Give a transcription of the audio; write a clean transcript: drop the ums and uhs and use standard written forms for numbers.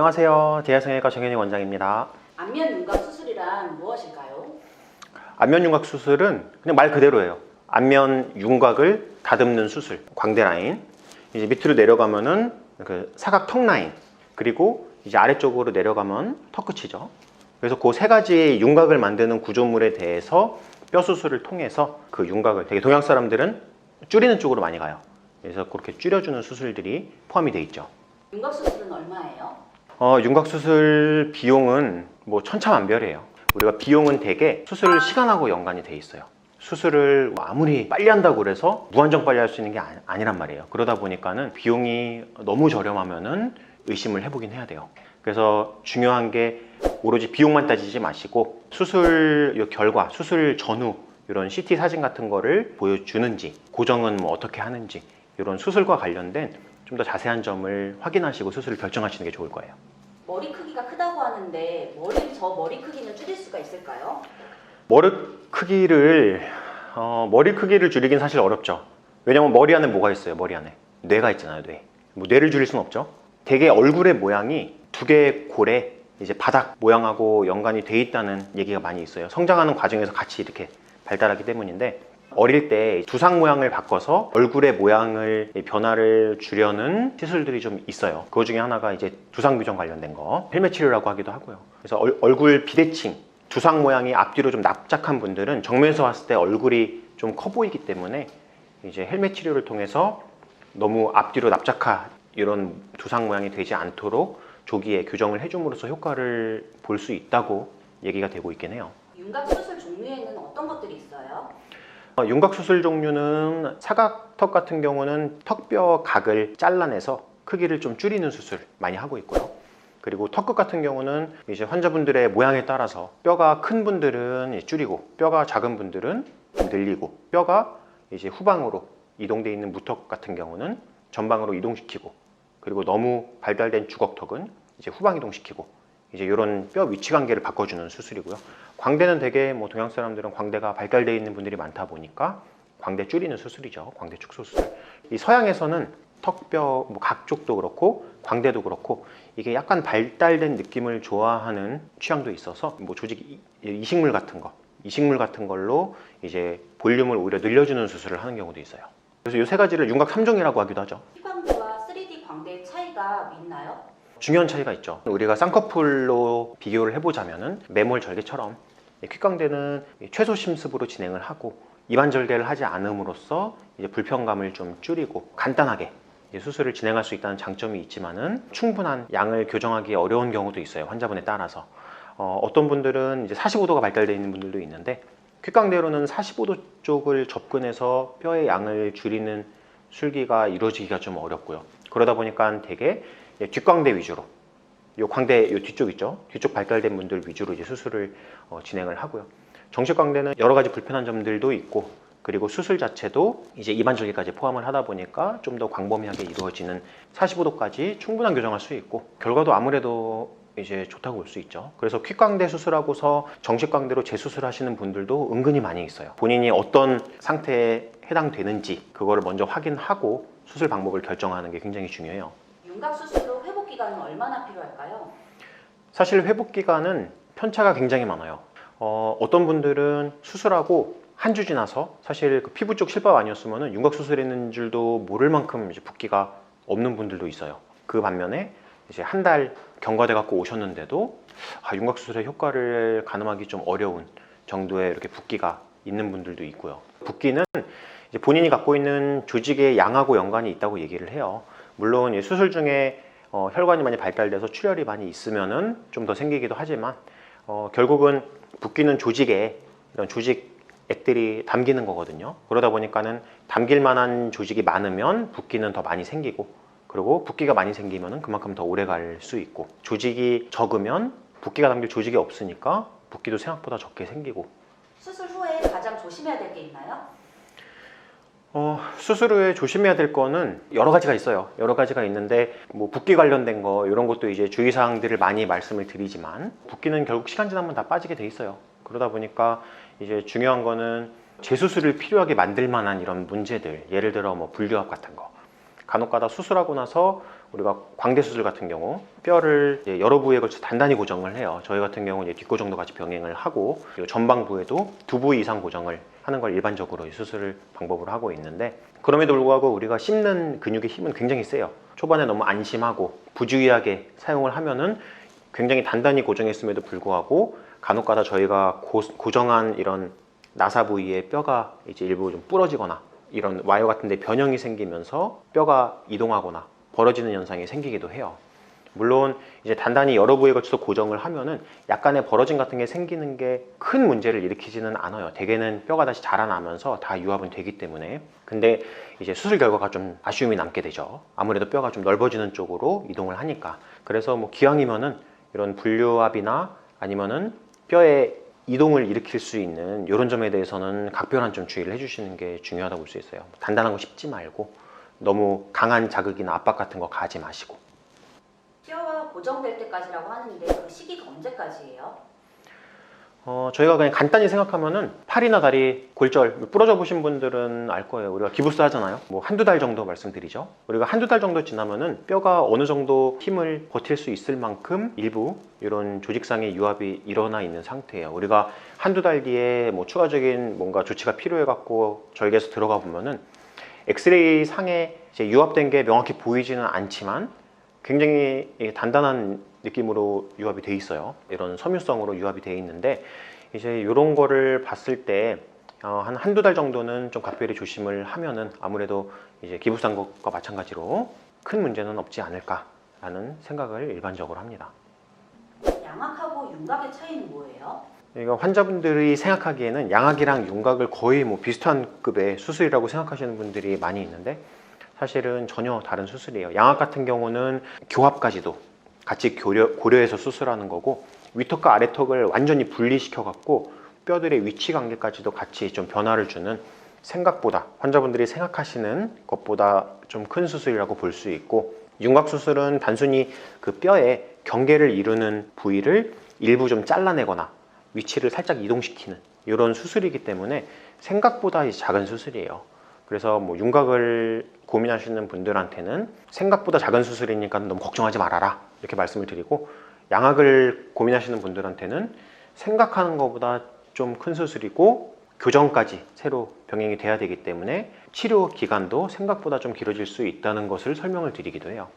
안녕하세요. 대하성형외과 정현익 원장입니다. 안면 윤곽 수술이란 무엇일까요? 안면 윤곽 수술은 그냥 말 그대로예요. 안면 윤곽을 다듬는 수술, 광대 라인. 이제 밑으로 내려가면은 그 사각 턱 라인, 그리고 이제 아래쪽으로 내려가면 턱 끝이죠. 그래서 그 세 가지 윤곽을 만드는 구조물에 대해서 뼈 수술을 통해서 그 윤곽을, 되게 동양 사람들은 줄이는 쪽으로 많이 가요. 그래서 그렇게 줄여주는 수술들이 포함이 돼 있죠. 윤곽 수술은 얼마예요? 윤곽 수술 비용은 뭐 천차만별이에요. 우리가 비용은 대개 수술 시간하고 연관이 돼 있어요. 수술을 아무리 빨리 한다고 그래서 무한정 빨리 할 수 있는 게 아니란 말이에요. 그러다 보니까는 비용이 너무 저렴하면은 의심을 해보긴 해야 돼요. 그래서 중요한 게 오로지 비용만 따지지 마시고 수술 결과, 수술 전후 이런 CT 사진 같은 거를 보여주는지, 고정은 뭐 어떻게 하는지, 이런 수술과 관련된 좀 더 자세한 점을 확인하시고 수술을 결정하시는 게 좋을 거예요. 머리 크기가 크다고 하는데 머리 크기는 줄일 수가 있을까요? 머리 크기를 줄이긴 사실 어렵죠. 왜냐면 머리 안에 뭐가 있어요? 머리 안에 뇌가 있잖아요. 뭐 뇌를 줄일 수는 없죠. 되게 얼굴의 모양이 두 개의 골에 이제 바닥 모양하고 연관이 돼 있다는 얘기가 많이 있어요. 성장하는 과정에서 같이 이렇게 발달하기 때문인데, 어릴 때 두상 모양을 바꿔서 얼굴의 모양을 변화를 주려는 시술들이 좀 있어요. 그 중에 하나가 이제 두상 교정 관련된 거, 헬멧 치료라고 하기도 하고요. 그래서 얼굴 비대칭, 두상 모양이 앞뒤로 좀 납작한 분들은 정면에서 봤을 때 얼굴이 좀 커 보이기 때문에 이제 헬멧 치료를 통해서 너무 앞뒤로 납작한 이런 두상 모양이 되지 않도록 조기에 교정을 해줌으로써 효과를 볼 수 있다고 얘기가 되고 있긴 해요. 윤곽 수술 종류에는 어떤 것들이 있어요? 윤곽 수술 종류는 사각턱 같은 경우는 턱뼈 각을 잘라내서 크기를 좀 줄이는 수술 많이 하고 있고요. 그리고 턱끝 같은 경우는 이제 환자분들의 모양에 따라서 뼈가 큰 분들은 줄이고 뼈가 작은 분들은 좀 늘리고, 뼈가 이제 후방으로 이동되어 있는 무턱 같은 경우는 전방으로 이동시키고, 그리고 너무 발달된 주걱턱은 이제 후방 이동시키고, 이제 이런 뼈 위치 관계를 바꿔주는 수술이고요. 광대는 되게 뭐 동양 사람들은 광대가 발달되어 있는 분들이 많다 보니까 광대 줄이는 수술이죠. 광대 축소 수술. 이 서양에서는 턱뼈 뭐 각 쪽도 그렇고 광대도 그렇고 이게 약간 발달된 느낌을 좋아하는 취향도 있어서 뭐 조직 이식물 같은 걸로 이제 볼륨을 오히려 늘려주는 수술을 하는 경우도 있어요. 그래서 이 세 가지를 윤곽 3종이라고 하기도 하죠. P광대와 3D 광대의 차이가 있나요? 중요한 차이가 있죠. 우리가 쌍꺼풀로 비교를 해보자면은 매몰 절개처럼 퀵광대는 최소 심습으로 진행을 하고 입안 절개를 하지 않음으로써 이제 불편감을 좀 줄이고 간단하게 수술을 진행할 수 있다는 장점이 있지만은 충분한 양을 교정하기 어려운 경우도 있어요. 환자분에 따라서. 어떤 분들은 이제 45도가 발달되어 있는 분들도 있는데, 퀵광대로는 45도 쪽을 접근해서 뼈의 양을 줄이는 술기가 이루어지기가 좀 어렵고요. 그러다 보니까 되게 뒷광대 위주로, 요 광대 요 뒤쪽 있죠? 뒤쪽 발달된 분들 위주로 이제 수술을 진행을 하고요. 정식광대는 여러 가지 불편한 점들도 있고, 그리고 수술 자체도 이제 입안 절개까지 포함을 하다 보니까 좀 더 광범위하게 이루어지는 45도까지 충분한 교정할 수 있고, 결과도 아무래도 이제 좋다고 볼 수 있죠. 그래서 퀵광대 수술하고서 정식광대로 재수술하시는 분들도 은근히 많이 있어요. 본인이 어떤 상태에 해당되는지 그거를 먼저 확인하고 수술 방법을 결정하는 게 굉장히 중요해요. 윤곽 수술로 회복 기간은 얼마나 필요할까요? 사실 회복 기간은 편차가 굉장히 많아요. 어떤 분들은 수술하고 한 주 지나서 사실 그 피부 쪽 실밥 아니었으면 윤곽 수술했는 줄도 모를 만큼 이제 붓기가 없는 분들도 있어요. 그 반면에 이제 한 달 경과돼 갖고 오셨는데도 윤곽 수술의 효과를 가늠하기 좀 어려운 정도의 이렇게 붓기가 있는 분들도 있고요. 붓기는 이제 본인이 갖고 있는 조직의 양하고 연관이 있다고 얘기를 해요. 물론 이 수술 중에 혈관이 많이 발달돼서 출혈이 많이 있으면은 좀 더 생기기도 하지만 결국은 붓기는 조직에 이런 조직액들이 담기는 거거든요. 그러다 보니까는 담길 만한 조직이 많으면 붓기는 더 많이 생기고, 그리고 붓기가 많이 생기면은 그만큼 더 오래 갈 수 있고, 조직이 적으면 붓기가 담길 조직이 없으니까 붓기도 생각보다 적게 생기고. 수술 후에 가장 조심해야 될 게 있나요? 수술 후에 조심해야 될 거는 여러 가지가 있어요. 여러 가지가 있는데 뭐 붓기 관련된 거 이런 것도 이제 주의사항들을 많이 말씀을 드리지만, 붓기는 결국 시간 지나면 다 빠지게 돼 있어요. 그러다 보니까 이제 중요한 거는 재수술을 필요하게 만들 만한 이런 문제들, 예를 들어 뭐 불규합 같은 거, 간혹가다 수술하고 나서 우리가 광대 수술 같은 경우 뼈를 이제 여러 부위에 걸쳐 단단히 고정을 해요. 저희 같은 경우는 이제 뒷고정도 같이 병행을 하고 그리고 전방 부에도 2부위 이상 고정을 하는 걸 일반적으로 이 수술 방법으로 하고 있는데, 그럼에도 불구하고 우리가 씹는 근육의 힘은 굉장히 세요. 초반에 너무 안심하고 부주의하게 사용을 하면은 굉장히 단단히 고정했음에도 불구하고 간혹가다 저희가 고정한 이런 나사 부위의 뼈가 이제 일부 좀 부러지거나 이런 와이어 같은 데 변형이 생기면서 뼈가 이동하거나 벌어지는 현상이 생기기도 해요. 물론 이제 단단히 여러 부위에 걸쳐서 고정을 하면은 약간의 벌어짐 같은 게 생기는 게 큰 문제를 일으키지는 않아요. 대개는 뼈가 다시 자라나면서 다 유합은 되기 때문에. 근데 이제 수술 결과가 좀 아쉬움이 남게 되죠. 아무래도 뼈가 좀 넓어지는 쪽으로 이동을 하니까. 그래서 뭐 기왕이면은 이런 분류압이나 아니면은 뼈에 이동을 일으킬 수 있는 이런 점에 대해서는 각별한 좀 주의를 해주시는 게 중요하다고 볼 수 있어요. 단단한 거 씹지 말고 너무 강한 자극이나 압박 같은 거 가하지 마시고. 뼈가 고정될 때까지라고 하는데 그 시기가 언제까지예요? 저희가 그냥 간단히 생각하면은 팔이나 다리, 골절 부러져 보신 분들은 알 거예요. 우리가 기부스 하잖아요. 뭐 한두 달 정도 말씀드리죠. 우리가 한두 달 정도 지나면은 뼈가 어느 정도 힘을 버틸 수 있을 만큼 일부 이런 조직상의 유합이 일어나 있는 상태예요. 우리가 한두 달 뒤에 뭐 추가적인 뭔가 조치가 필요해 갖고 절개해서 들어가 보면은 엑스레이 상에 이제 유합된 게 명확히 보이지는 않지만 굉장히 단단한 느낌으로 유합이 돼 있어요. 이런 섬유성으로 유합이 돼 있는데 이제 이런 거를 봤을 때 한두 달 정도는 좀 각별히 조심을 하면은 아무래도 이제 기부스한 것과 마찬가지로 큰 문제는 없지 않을까라는 생각을 일반적으로 합니다. 양악하고 윤곽의 차이는 뭐예요? 그러니까 환자분들이 생각하기에는 양악이랑 윤곽을 거의 뭐 비슷한 급의 수술이라고 생각하시는 분들이 많이 있는데 사실은 전혀 다른 수술이에요. 양악 같은 경우는 교합까지도 같이 고려해서 수술하는 거고, 위턱과 아래턱을 완전히 분리시켜 갖고 뼈들의 위치 관계까지도 같이 좀 변화를 주는, 생각보다 환자분들이 생각하시는 것보다 좀 큰 수술이라고 볼 수 있고, 윤곽 수술은 단순히 그 뼈에 경계를 이루는 부위를 일부 좀 잘라내거나 위치를 살짝 이동시키는 이런 수술이기 때문에 생각보다 작은 수술이에요. 그래서 뭐 윤곽을 고민하시는 분들한테는 생각보다 작은 수술이니까 너무 걱정하지 말아라 이렇게 말씀을 드리고, 양악을 고민하시는 분들한테는 생각하는 것보다 좀 큰 수술이고 교정까지 새로 병행이 돼야 되기 때문에 치료 기간도 생각보다 좀 길어질 수 있다는 것을 설명을 드리기도 해요.